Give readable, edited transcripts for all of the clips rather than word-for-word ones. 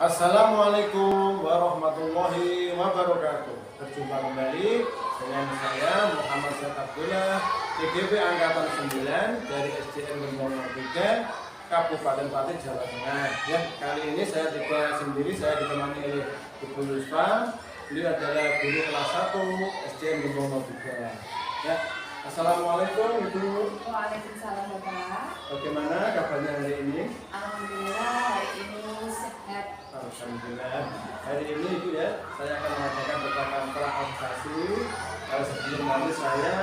Assalamualaikum warahmatullahi wabarakatuh. Berjumpa kembali dengan saya Muhammad Syed Abdullah, PGB Angkatan 9 dari SDN Gembong 3, Kabupaten Pati, Jawa Tengah. Ya, kali ini saya tidak sendiri, saya ditemani oleh Ibu Yusfa. Beliau adalah guru kelas 1 SDN Gembong 3. Ya, Assalamualaikum Ibu. Waalaikumsalam Bapak. Bagaimana kabarnya hari ini? Alhamdulillah hari ini sehat. Alhamdulillah. Hari ini Ibu ya, saya akan mengadakan percakapan praobservasi. Sebelum nanti saya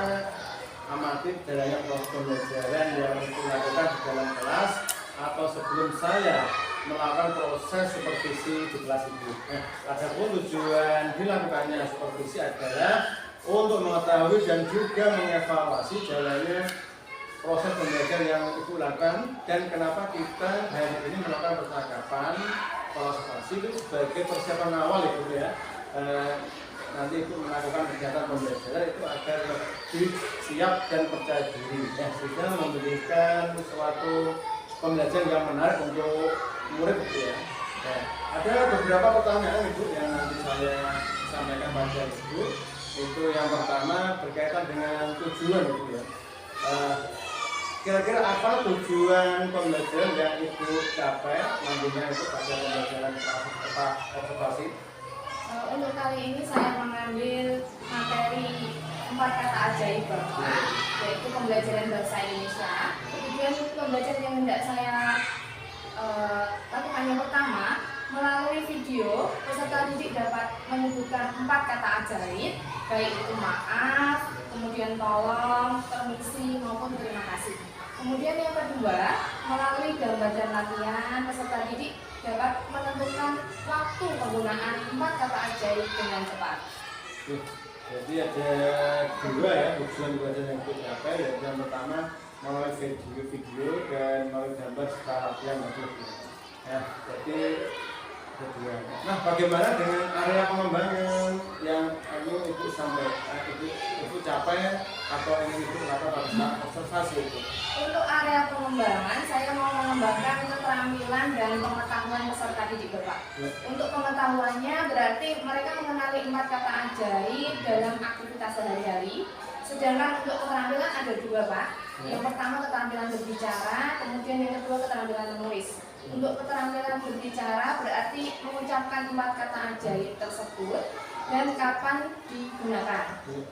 amati jalannya proses pembelajaran yang dilakukan di dalam kelas atau sebelum saya melakukan proses supervisi di kelas Ibu. Adapun tujuan dilakukannya supervisi adalah untuk mengetahui dan juga mengevaluasi jalannya proses pembelajaran yang Ibu lakukan dan kenapa kita hari ini melakukan percakapan observasi itu sebagai persiapan awal Ibu ya. Nanti Ibu melakukan kegiatan pembelajaran itu agar lebih siap dan percaya diri ya, sehingga memberikan suatu pembelajaran yang menarik untuk murid Ibu ya. Ada beberapa pertanyaan Ibu yang nanti saya sampaikan pada Ibu. Itu yang pertama berkaitan dengan tujuan Ibu ya. Kira-kira apa tujuan pembelajaran yang Ibu capai nantinya itu pada pembelajaran observasi? Untuk kali ini saya mengambil materi 4 kata ajaib Bapak, yaitu pembelajaran bahasa Indonesia. Tujuan pembelajaran yang hendak saya lakukan yang pertama, melalui video peserta didik dapat menyebutkan 4 kata ajaib, baik itu maaf, kemudian tolong, permisi, maupun terima kasih. Kemudian yang kedua, melalui gambar dan latihan, peserta didik dapat menentukan waktu penggunaan 4 kata ajaib dengan cepat. Jadi ada dua ya tujuan pembelajaran yang kita capai, yaitu yang pertama melalui video dan melalui gambar serta latihan ya. Jadi kedua. Nah, bagaimana dengan area pengembangan yang Ibu sampai Ibu capai atau ingin Ibu lakukan pada observasi itu? Untuk area pengembangan, saya mau mengembangkan keterampilan dan pengetahuan peserta didik Bapak. Untuk pengetahuannya berarti mereka mengenali 4 kata ajaib dalam aktivitas sehari-hari. Sedangkan untuk keterampilan ada 2 Pak. Yang pertama keterampilan berbicara, kemudian yang kedua keterampilan menulis. Untuk keterampilan berbicara berarti mengucapkan 4 kata ajaib tersebut dan kapan digunakan.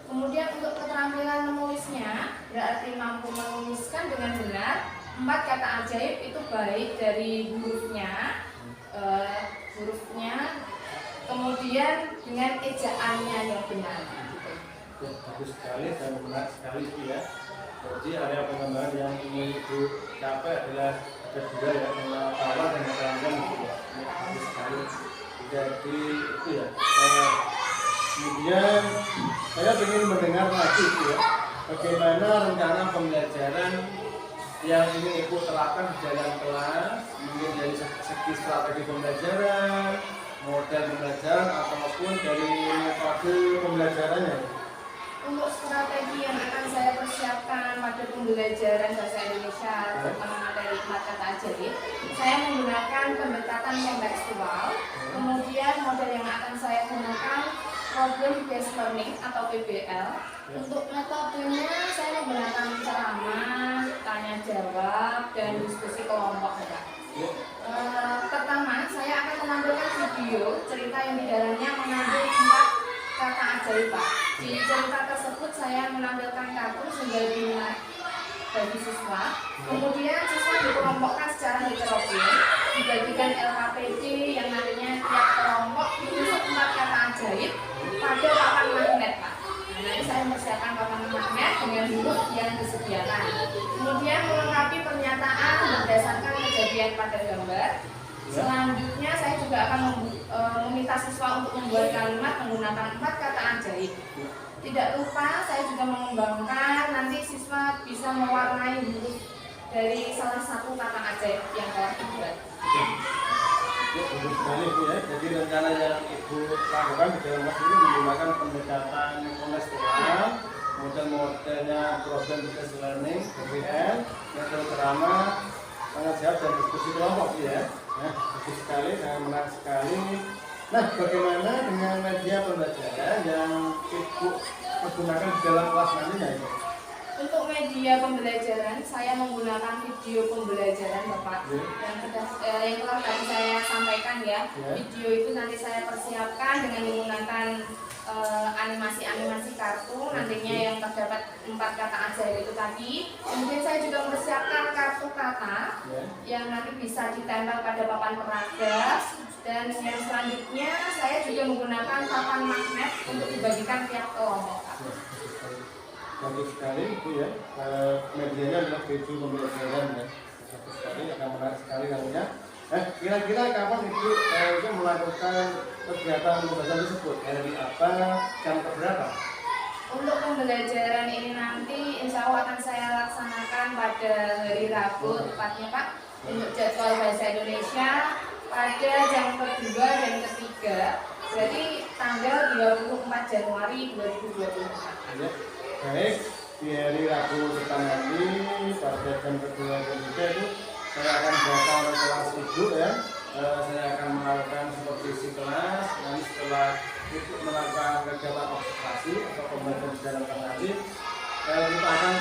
Kemudian untuk keterampilan menulisnya berarti mampu menuliskan dengan benar 4 kata ajaib itu baik dari hurufnya, kemudian dengan ejaannya yang benar. Ya, bagus sekali dan menarik sekali ya. Jadi area pengembangan yang ingin Ibu capai adalah ada 2 ya, pengetahuan dan keterampilan Ibu ya. Ini bagus sekali. Jadi itu ya. Kemudian saya ingin mendengar lagi Ibu ya, bagaimana rencana pembelajaran yang ingin Ibu terapkan di dalam kelas, mungkin dari segi strategi pembelajaran, model pembelajaran ataupun dari metode pembelajarannya. Untuk strategi yang akan saya persiapkan pada pembelajaran bahasa Indonesia terutama materi 4 kata ajaib, saya menggunakan pendekatan kontekstual. Kemudian model yang akan saya gunakan problem based learning atau PBL. Untuk metodenya saya menggunakan ceramah, tanya jawab, dan diskusi kelompok. Pertama, saya akan menampilkan video cerita yang di dalamnya mengandung 4 kata ajaib Pak. Di cerita tersebut saya menampilkan kartun sehingga lebih menarik bagi siswa. Kemudian siswa dikelompokkan secara heterogen, dibagikan LKPD yang nantinya tiap kelompok ditulis 4 kata ajaib pada papan magnet Pak. Nah, nanti saya mempersiapkan papan magnet dengan huruf yang disediakan. Kemudian melengkapi pernyataan berdasarkan kejadian pada gambar. Selanjutnya saya juga akan meminta siswa untuk membuat kalimat menggunakan 4 kata ajaib. Tidak lupa saya juga mengembangkan nanti siswa bisa mewarnai huruf dari salah satu kata ajaib yang telah dibuat. Bagus sekali Bu ya. Jadi rencana yang Ibu lakukan di dalam kelas ini menggunakan pendekatan kontekstual, model-modelnya problem based learning (PBL), metode ceramah, tanya jawab dan diskusi kelompok ya. Nah, bagus sekali, sangat menarik sekali. Nah, bagaimana dengan media pembelajaran yang Ibu pergunakan di dalam kelas nantinya itu? Untuk media pembelajaran, saya menggunakan video pembelajaran Bapak. Yang telah tadi saya sampaikan ya. Video itu nanti saya persiapkan dengan menggunakan animasi-animasi kartu nantinya yang terdapat 4 kata ajaib itu tadi. Kemudian saya juga mempersiapkan kartu kata yang nanti bisa ditempel pada papan peraga. Dan yang selanjutnya saya juga menggunakan papan magnet untuk dibagikan tiap kelompok. Bagus sekali Bu ya, medianya adalah video pembelajaran ya. Bagus sekali, akan menarik sekali nantinya. Kira-kira kapan Ibu itu melakukan kegiatan pembelajaran tersebut? Hari apa, jam berapa? Untuk pembelajaran ini nanti insya Allah akan saya laksanakan pada hari Rabu tepatnya Pak. Untuk jadwal bahasa Indonesia pada jam kedua dan ketiga, berarti tanggal 24 Januari 2024. Ya. Baik, di hari Rabu depan nanti pada jam kedua dan ketiga itu saya akan datang ke kelas Ibu ya. Saya akan melakukan supervisi kelas. Nanti setelah itu melakukan kegiatan observasi atau pembelajaran di dalam kelas nanti, kita akan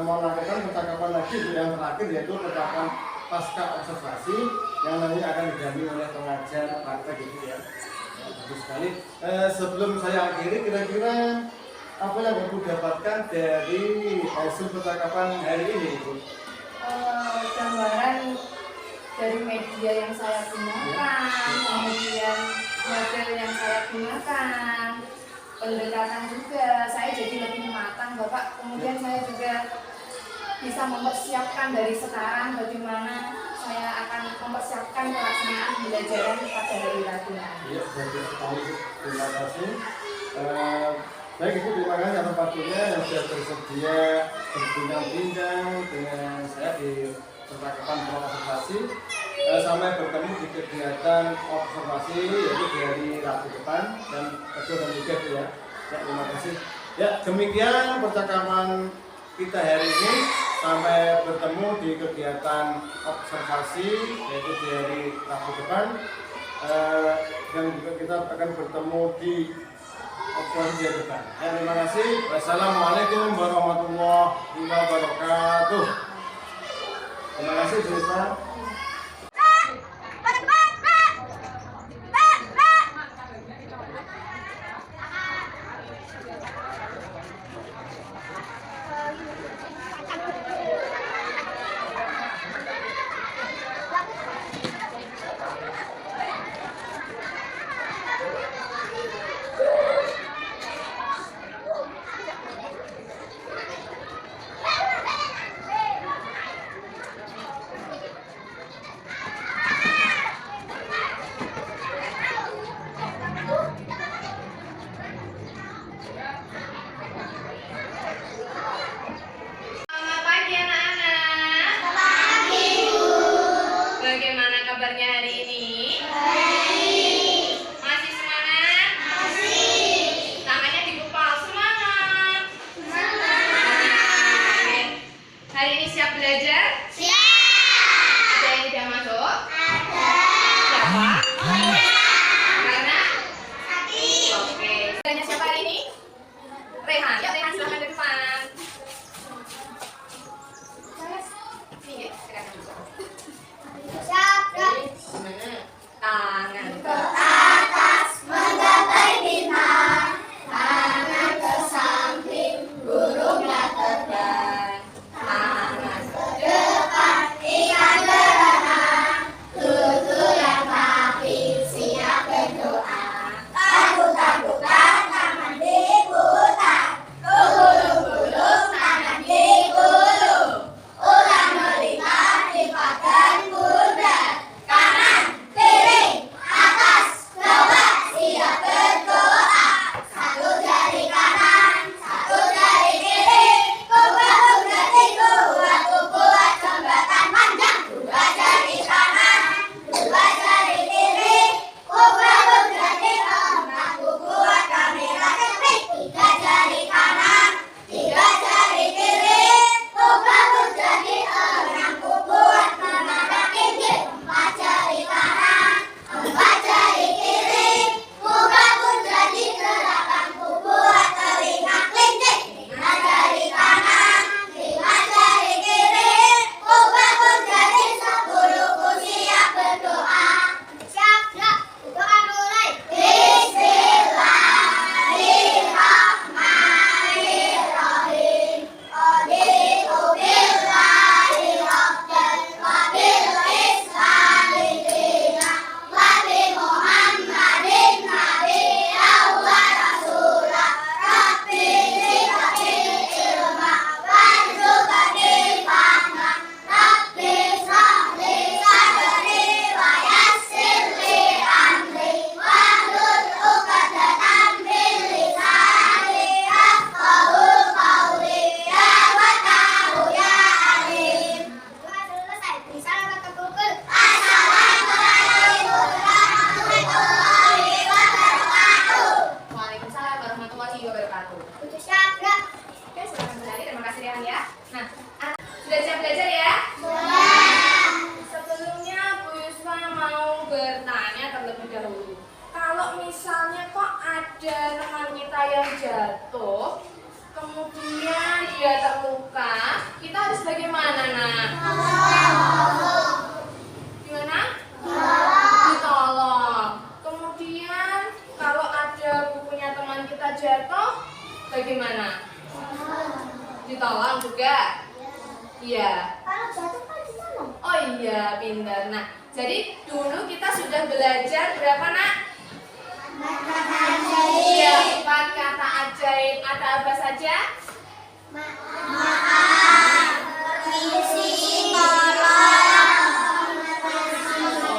melakukan percakapan lagi yang terakhir yaitu percakapan pasca observasi yang nanti akan didampingi oleh pengajar praktek gitu ya. Bagus sekali. Sebelum saya akhiri, kira-kira apa yang Ibu dapatkan dari hasil percakapan hari ini, Ibu? Gambaran dari media yang saya gunakan, kemudian model yang saya gunakan, pendekatan juga, saya jadi lebih matang Bapak. Kemudian saya juga bisa mempersiapkan dari sekarang bagaimana saya akan mempersiapkan pelaksanaan pembelajaran pada hari Rabu nanti. Iya, bagus sekali. Terima kasih. Baik Ibu, terima kasih atas waktunya yang sudah bersedia berbincang-bincang dengan saya di percakapan observasi. Sampai bertemu di kegiatan observasi yaitu di hari Rabu depan dan kedua dan ketiga ya. Terima kasih. Ya, demikian percakapan kita hari ini. Sampai bertemu di kegiatan observasi yaitu di hari Rabu depan. Dan juga kita akan bertemu di observasi depan. Ya, terima kasih. Wassalamualaikum warahmatullahi wabarakatuh. Terima kasih, Bu Risma. bertanya terlebih dahulu. Kalau misalnya kok ada teman kita yang jatuh, kemudian dia terluka, kita harus bagaimana, nak? Gimana? Ditolong. Kemudian kalau ada bukunya teman kita jatuh, bagaimana? Ditolong juga? Iya. Kalau jatuh kan ditolong. Oh iya, pintar. Nah, jadi dulu kita sudah belajar berapa, nak? Kata ajaib. Iya, 4 kata ajaib. Ada apa saja? Maaf, permisi, tolong.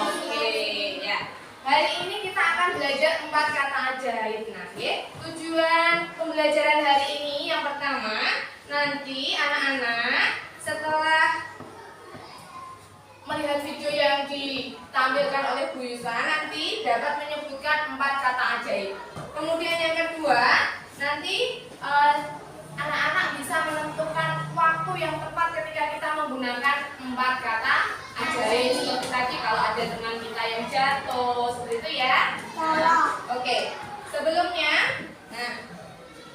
Oke, ya. Hari ini kita akan belajar 4 kata ajaib. Nah, ya. Tujuan pembelajaran hari ini yang pertama, nanti anak-anak setelah melihat video yang ditampilkan oleh Bu Yusra nanti dapat menyebutkan 4 kata ajaib. Kemudian yang kedua, nanti anak-anak bisa menentukan waktu yang tepat ketika kita menggunakan 4 kata ajaib. Seperti tadi kalau ada teman kita yang jatuh, seperti itu ya. Oke, sebelumnya, nah,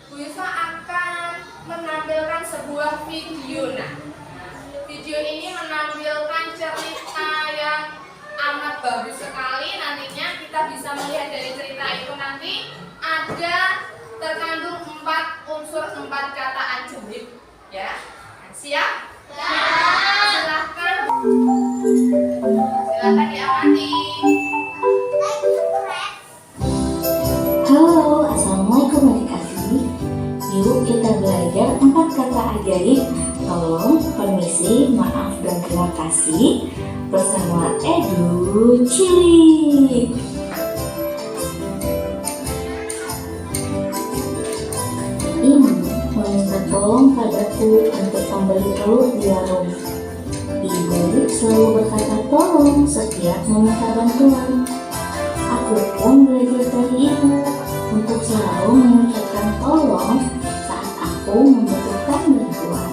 Bu Yusra akan menampilkan sebuah video. Nah, video ini menampilkan cerita yang amat bagus sekali. Nantinya kita bisa melihat dari cerita itu nanti ada terkandung 4 unsur 4 kata ajaib. Ya, siap? Silakan. Silakan diamati. Halo, assalamualaikum adik-adik. Yuk kita belajar 4 kata ajaib. Tolong, permisi, maaf, dan terima kasih bersama Edu Cilik. Ini meminta tolong padaku untuk membeli telur di warung. Ibu selalu berkata tolong setiap meminta bantuan. Aku pun belajar dari ibu untuk selalu mengucapkan tolong saat aku membutuhkan bantuan.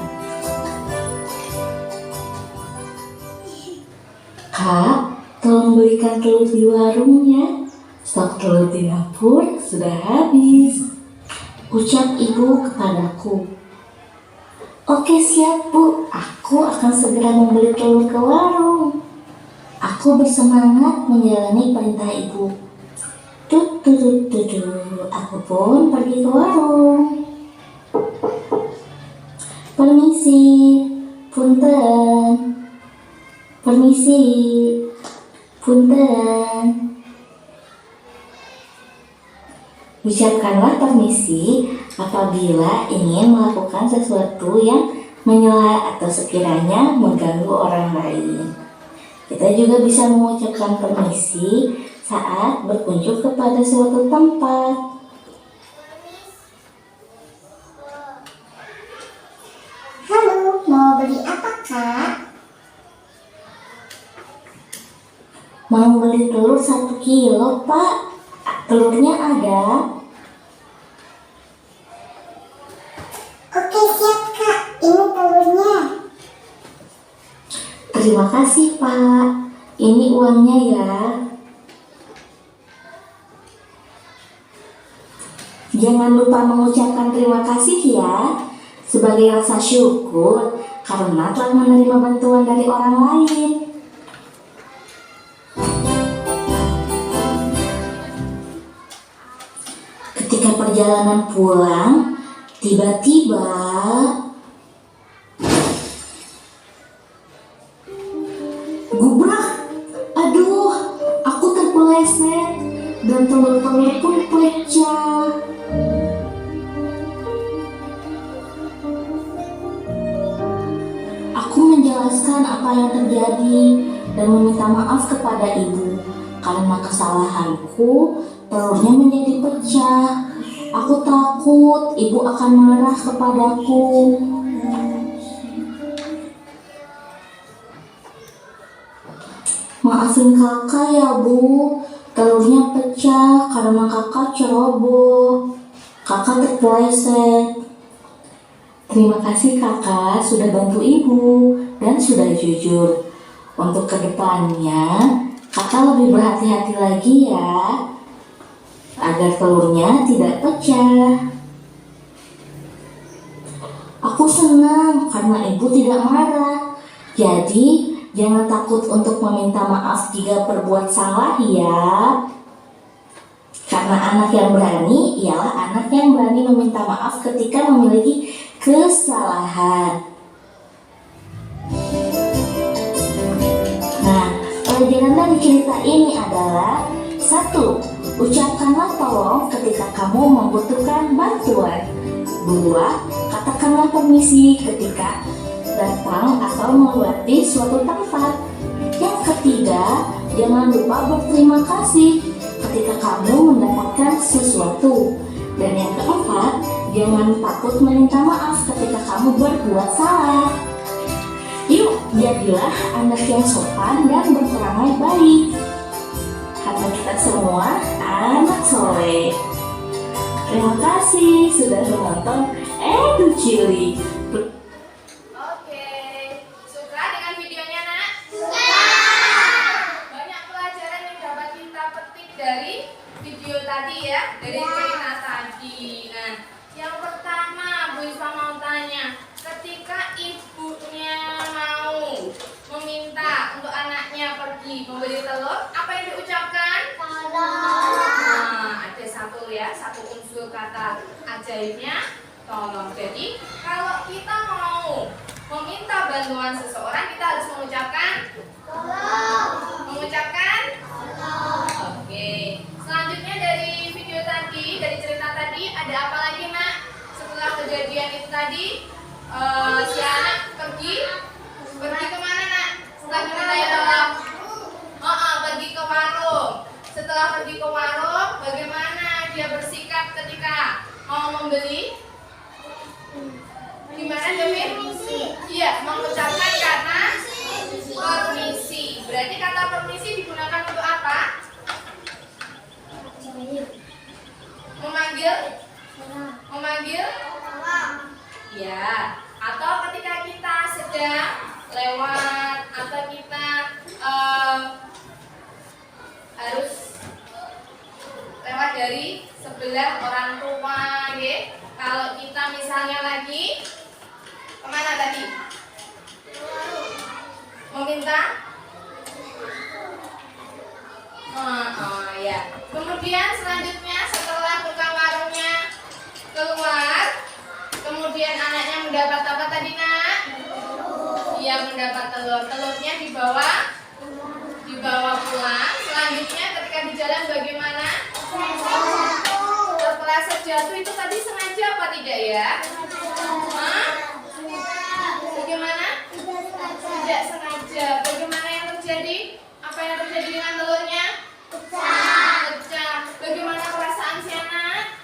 Kak, tolong belikan telur di warungnya. Stok telur di dapur sudah habis, ucap ibu kepadaku. Oke siap bu, aku akan segera membeli telur ke warung. Aku bersemangat menjalani perintah ibu. Aku pun pergi ke warung. Permisi, punten. Permisi, punten. Ucapkanlah permisi apabila ingin melakukan sesuatu yang menyela atau sekiranya mengganggu orang lain. Kita juga bisa mengucapkan permisi saat berkunjung kepada suatu tempat. Halo, mau beli apa, Kak? Mau beli telur 1 kilo, Pak. Telurnya ada. Oke, siap, Kak. Ini telurnya. Terima kasih, Pak. Ini uangnya ya. Jangan lupa mengucapkan terima kasih ya, sebagai rasa syukur karena telah menerima bantuan dari orang lain. Ketika perjalanan pulang, tiba-tiba gubrak. Aduh, aku terpeleset dan telur-telur pun pecah. Aku menjelaskan apa yang terjadi dan meminta maaf kepada ibu karena kesalahanku telurnya menjadi pecah. Aku takut ibu akan marah kepadaku. Maafin kakak ya bu, telurnya pecah karena kakak ceroboh. Kakak terpeleset. Terima kasih kakak sudah bantu ibu dan sudah jujur. Untuk kedepannya, Kakak lebih berhati-hati lagi ya, agar telurnya tidak pecah. Aku senang karena ibu tidak marah. Jadi, jangan takut untuk meminta maaf jika berbuat salah ya. Karena anak yang berani ialah anak yang berani meminta maaf ketika memiliki kesalahan. Nah, pelajaran dari cerita ini adalah 1. Ucapkanlah tolong ketika kamu membutuhkan bantuan. 2. Katakanlah permisi ketika datang atau melewati suatu tempat. Yang ketiga, jangan lupa berterima kasih ketika kamu mendapatkan sesuatu. Dan yang keempat, jangan takut meminta maaf ketika kamu berbuat salah. Yuk, jadilah anak yang sopan dan berperangai baik. Karena kita semua anak soleh. Terima kasih sudah menonton Edu Cili. Oke, suka dengan videonya nak? Banyak pelajaran yang dapat kita petik dari video tadi ya, dari cerita tadi. Nah, yang pertama Bu Isma mau tanya, ketika ibunya mau meminta untuk anaknya pergi membeli telur, apa yang diucapkan? Nah, ada satu unsur kata ajaibnya, tolong. Jadi, kalau kita mau meminta bantuan seseorang, kita harus mengucapkan tolong. Mengucapkan tolong. Oke. Selanjutnya dari video tadi, dari cerita tadi, ada apa lagi nak? Setelah kejadian itu tadi, si anak pergi kemana nak? Setelah diminta tolong, pergi ke warung. Setelah pergi ke warung, bagaimana dia bersikap ketika mau membeli? Gimana Jamil? Iya, mengucapkan kata permisi. Berarti kata permisi digunakan untuk apa? Memanggil? Ya. Atau ketika kita sedang lewat atau kita harus lewat dari sebelah orang tua, ya. Kalau kita misalnya lagi kemana tadi? Meminta? Ya. Kemudian selanjutnya setelah tukang warungnya keluar, kemudian anaknya mendapat apa tadi nak? Iya, mendapat telur. Telurnya dibawa pulang. Selanjutnya ketika di jalan bagaimana? Terpeleset jatuh itu tadi sengaja apa tidak ya? Bagaimana? Tidak sengaja. Bagaimana yang terjadi? Apa yang terjadi dengan telurnya? Pecah. Bagaimana perasaan si anak?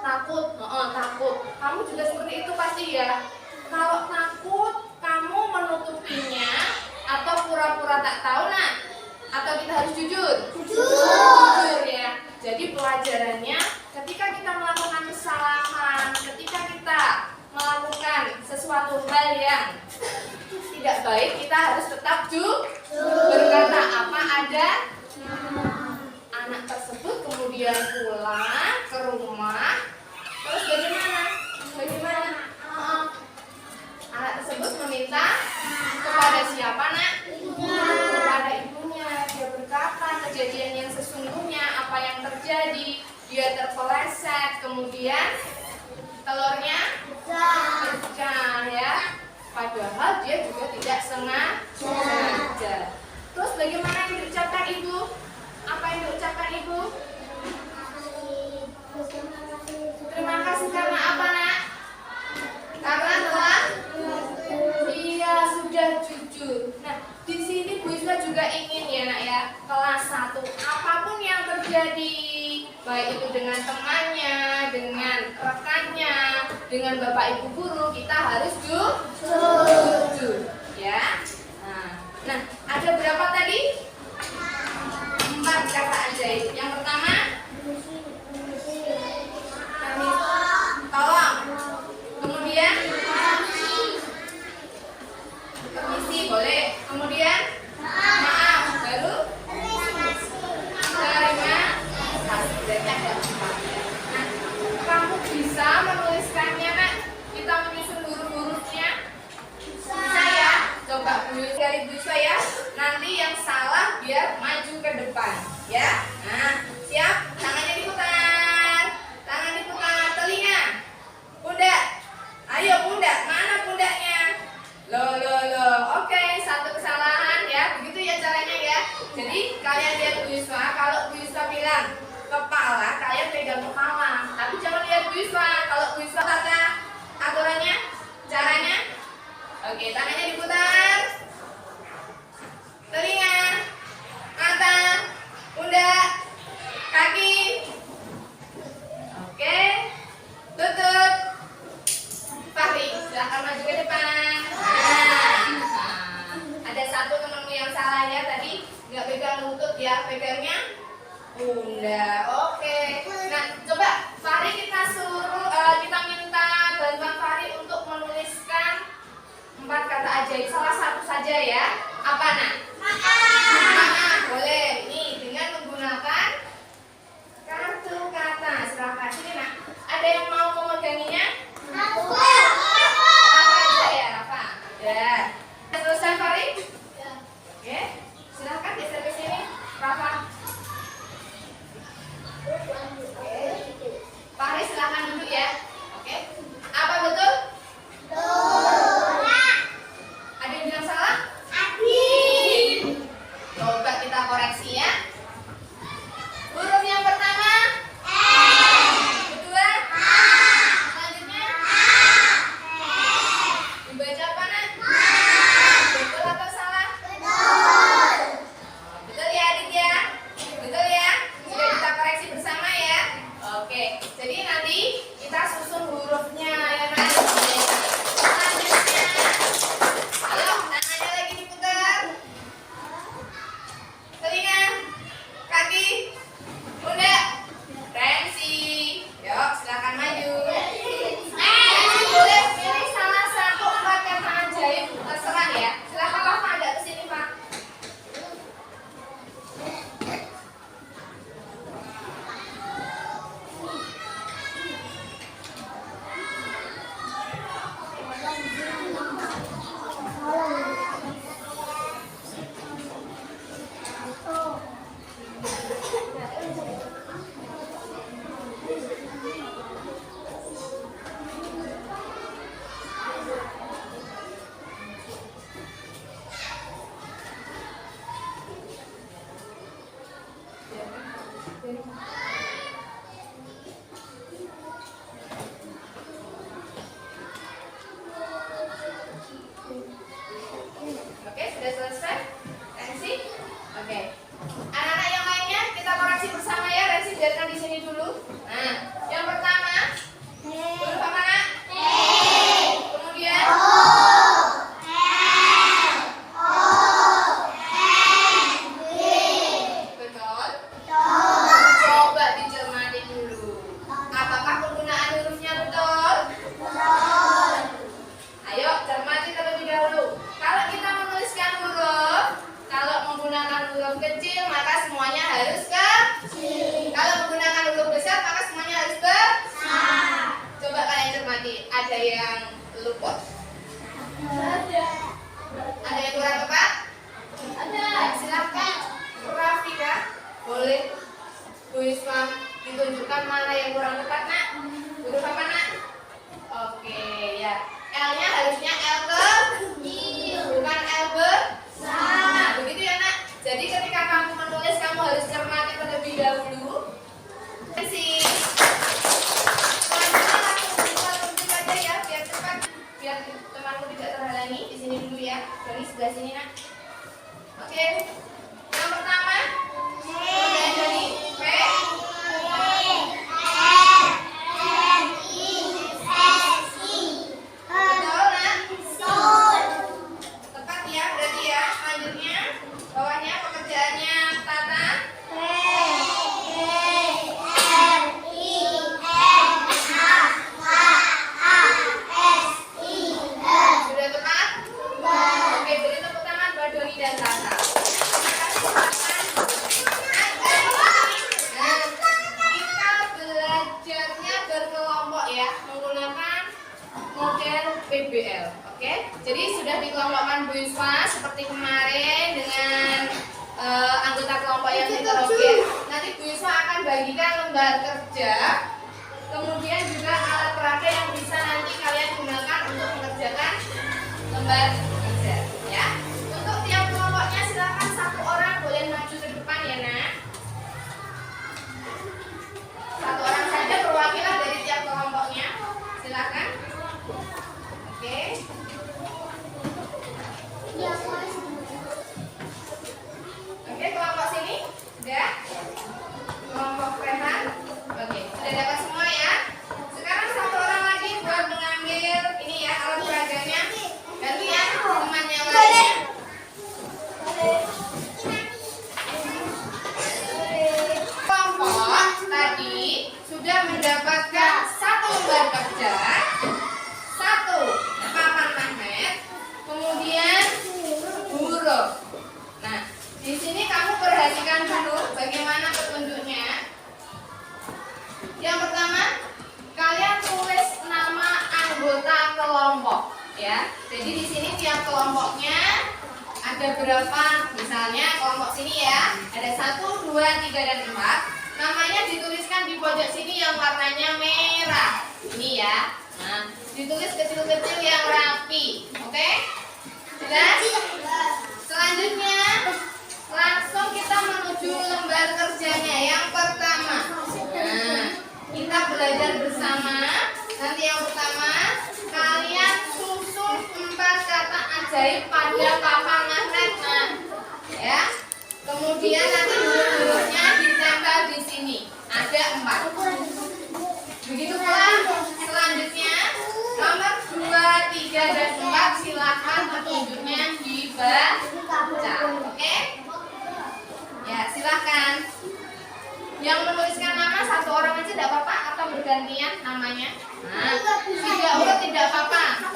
Takut. Kamu juga seperti itu pasti ya. Kalau takut, kamu menutupinya atau pura-pura tak tahu nak? Atau kita harus jujur? Jujur ya. Jadi pelajarannya, ketika kita melakukan kesalahan, ketika kita melakukan sesuatu hal yang tidak baik, kita harus tetap berkata apa ada. Anak tersebut kemudian pulang ke rumah. Terus bagaimana? Anak tersebut meminta kepada siapa nak? Kepada ibunya. Dia berkata kejadian yang sesungguhnya, apa yang terjadi. Dia terpeleset, kemudian telurnya pecah ya. Padahal dia juga tidak sengaja. Terus bagaimana yang diucapkan ibu? Apa yang diucapkan ibu? Terima kasih karena apa nak? Karena telah sudah jujur. Nah, di sini Bu Isma juga ingin ya nak ya, kelas 1 apapun yang terjadi, baik itu dengan temannya, dengan rekannya, dengan bapak ibu guru, kita harus jujur ya. Nah, ada berapa tadi? 4 kata ajaib. Yang pertama, tolong. Kemudian permisi boleh. Kemudian maaf. Oke, tangannya diputar. Telinga, mata, pundak, kaki. Oke, lutut. Fahri, silahkan maju ke depan. Ada satu temanmu yang salah ya tadi, nggak pegang lutut ya, pegangnya pundak. Oke. Nah, coba Fahri kita kita minta bantuan Fahri untuk menuliskan 4 kata ajaib, salah satu saja ya. Apa nak? Maaf, boleh. Ini dengan menggunakan kartu kata. Silakan sini nak. Ada yang mau memeganginya? Apa aja ya, Rafa? Ya. Selesai Fahri? Oke. Silakan geser ke sini, Rafa. Fahri silakan duduk ya. Oke. Apa betul? Ada yang bilang salah? Coba kita koreksi ya. Huruf yang pertama kedua selanjutnya dibaca apa nak? Betul atau salah? Betul ya Aditya? Betul ya? Sudah kita koreksi bersama ya. Oke, jadi nanti kita susun hurufnya ya nak. Selanjutnya, ayo tangannya lagi diputar. Telinga, kaki, pundak, pensi. Yuk, silakan maju. Pensi boleh pilih salah satu 4 kata ajaib, terserah ya. Silakan Rafa, ada kesini Pak. Oke, sudah selesai? Rensi? Oke. Anak-anak yang lainnya kita koreksi bersama ya. Rensi biarkan di sini dulu. Nah, yang pertama huruf apa nak? Kemudian betul. Coba dicermati dulu. Apakah penggunaan hurufnya betul? Ayo cermati terlebih dahulu. Kalau kita menuliskan huruf, kalau menggunakan huruf kecil maka semuanya harus kecil. Kalau menggunakan huruf besar maka semuanya harus besar. Coba kalian cermati. Ada yang luput? Ada yang kurang tepat? Ada. Silakan. Rafika, boleh Bu Isma ditunjukkan mana yang kurang tepat nak? Huruf apa nak? Oke ya. L-nya harusnya L kecil, bukan L besar. Nah, begitu ya nak. Jadi ketika kamu menulis kamu harus cermati terlebih dahulu. Sih. Selanjutnya langsung tunjuk aja ya biar cepat, biar temanmu tidak terhalangi. Di sini dulu ya. Dari sebelah sini nak. Oke. Yang pertama, kemudian dari P. Betul nak? Tepat ya berarti ya. Selanjutnya bawahnya pekerjaannya Tata. Sudah tepat? Oke, beri tepuk tangan buat Doni dan Tata. Nah, kita belajarnya berkelompok ya, menggunakan model PBL. Oke, jadi sudah dikelompokkan Bu Yusfa seperti kemarin dengan anggota kelompok yang heterogen. Nanti Bu Yusfa akan bagikan lembar kerja, kemudian juga alat peraga yang bisa nanti kalian gunakan untuk mengerjakan lembar kerja. Ya, untuk tiap kelompoknya silakan satu orang boleh maju ke depan ya nak. Satu orang saja perwakilan dari tiap kelompoknya. Silakan. Oke. ada 1 papan magnet, kemudian huruf. Nah, di sini kamu perhatikan dulu bagaimana petunjuknya. Yang pertama, kalian tulis nama anggota kelompok, ya. Jadi di sini tiap kelompoknya ada berapa? Misalnya kelompok sini ya, ada 1, 2, 3, dan 4. Namanya dituliskan di pojok sini yang warnanya merah. Ini ya. Nah, ditulis kecil-kecil yang rapi. Oke? Jelas? Selanjutnya, langsung kita menuju lembar kerjanya. Yang pertama, nah, kita belajar bersama. Nanti yang pertama, kalian susun 4 kata ajaib pada papan magnet. Nah, ya. Kemudian nanti huruf-hurufnya ditempel di sini. Ada 4. Begitu pula selanjutnya nomor 2, 3, dan 4 silakan petunjuknya dibaca. Oke? Ya, silakan. Yang menuliskan nama 1 orang aja tidak apa-apa atau bergantian namanya. Nah, 3 urut tidak apa-apa.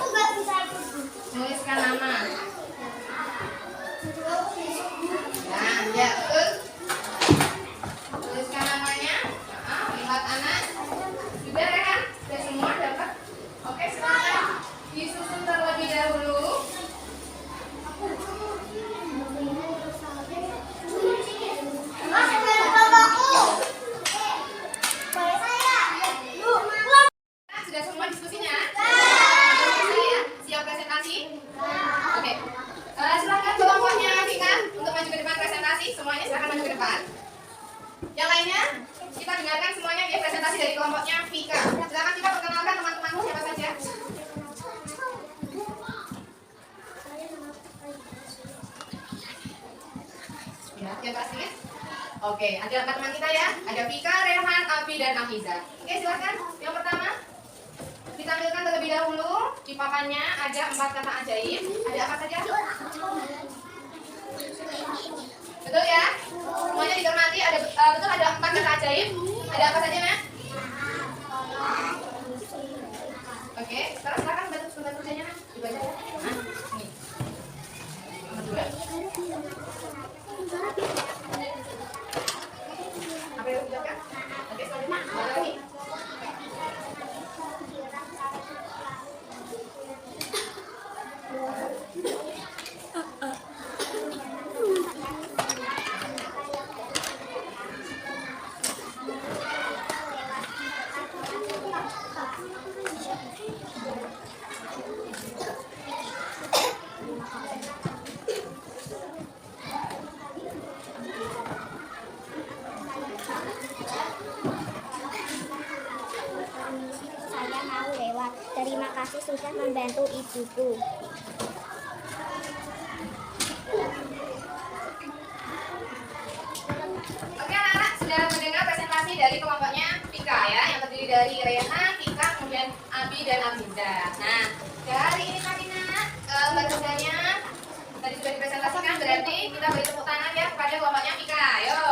Menuliskan nama. Nah, ya betul. Tuliskan namanya. Lihat anak. Sudah ya kan? Sudah semua dapat? Oke, silakan disusun terlebih dahulu. Sudah semua diskusinya? Siap presentasi? Oke. Silakan kelompoknya Vika untuk maju ke depan presentasi. Semuanya silakan maju ke depan. Yang lainnya kita dengarkan semuanya ya presentasi dari kelompoknya Vika. Silakan kita perkenalkan teman-temanmu siapa saja. Ya, yang pasti. Oke, ada 4 teman kita ya. Ada Vika, Rehan, Abi, dan Afiza. Oke, silakan. Yang pertama ditampilkan terlebih dahulu di papannya ada 4 kata ajaib. Ada apa saja? Betul ya? Semuanya dicermati. Ada betul ada 4 kata ajaib. Ada apa saja, Mas? Oke, sekarang silakan bantu sebentar kerjanya, Mas. Dibaca ya. Nah, ini. Nomor 2. Apa yang dibaca? Oke, selanjutnya mana lagi? Saya mau lewat. Terima kasih sudah membantu ibuku. Oke anak-anak, sudah mendengar presentasi dari kelompoknya Vika ya, yang terdiri dari Rehan, Vika, kemudian Abi dan Abiza. Nah, dari ini tadi nak, lembar kerjanya tadi sudah dipresentasikan, berarti kita beri tepuk tangan ya kepada kelompoknya Vika. Ayo.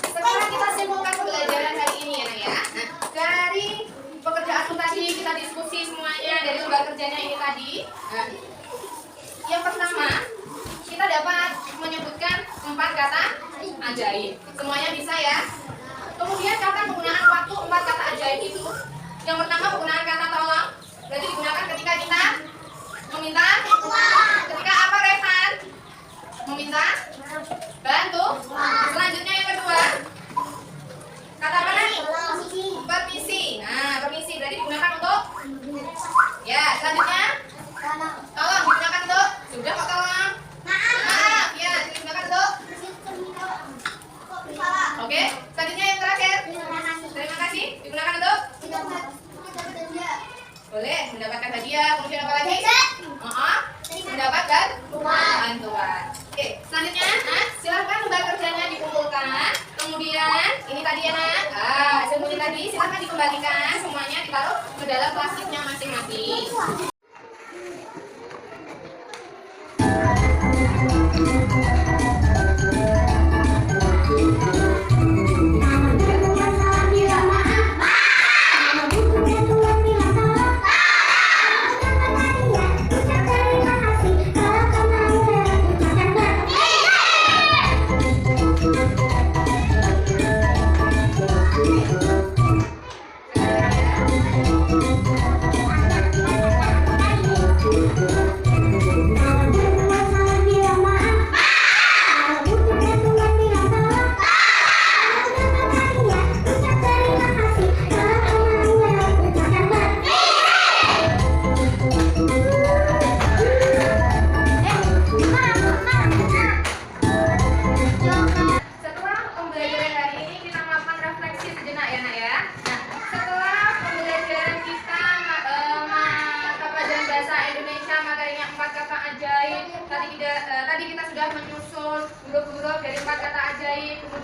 Sekarang kita simpulkan pembelajaran hari ini ya nak ya. Nah, dari pekerjaan tadi kita diskusi semuanya dari lembar kerjanya ini tadi. Nah, yang pertama, kita dapat menyebutkan 4 kata ajaib. Semuanya bisa ya. Kemudian kata penggunaan waktu 4 kata ajaib itu. Yang pertama penggunaan kata tolong. Berarti digunakan ketika kita meminta. Ketika apa, Rehan? Meminta. Bantu. Selanjutnya yang kedua. Kata apa lagi? Permisi. Nah, permisi berarti digunakan untuk. Ya, selanjutnya. Tolong digunakan untuk. Sudah kok tolong. Maaf. Ya, digunakan untuk. Oke, selanjutnya yang terakhir. Terima kasih. Digunakan untuk. Boleh mendapatkan hadiah. Kemudian apa lagi? Mendapatkan bantuan. Oke, selanjutnya, silahkan lembar kerjanya dikumpulkan. Kemudian ini tadi ya nak. Hasil tadi silahkan dikembalikan semuanya ditaruh ke dalam plastiknya masing-masing.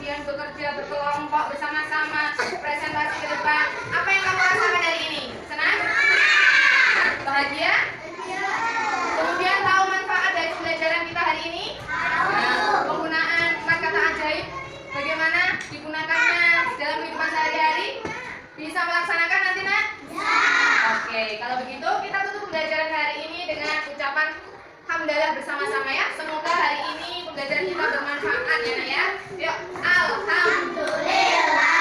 kemudian bekerja berkelompok bersama-sama, presentasi ke depan. Apa yang kamu rasakan hari ini? Senang? Bahagia? Kemudian tahu manfaat dari pembelajaran kita hari ini? Penggunaan 4 kata ajaib, bagaimana digunakannya dalam kehidupan sehari-hari? Bisa melaksanakan nanti, Nak? Oke, kalau begitu kita tutup pembelajaran hari ini dengan ucapan hamdalah bersama-sama ya. Semoga hari ini pembelajaran kita bermanfaat ya, Nak ya. Yuk, alhamdulillah.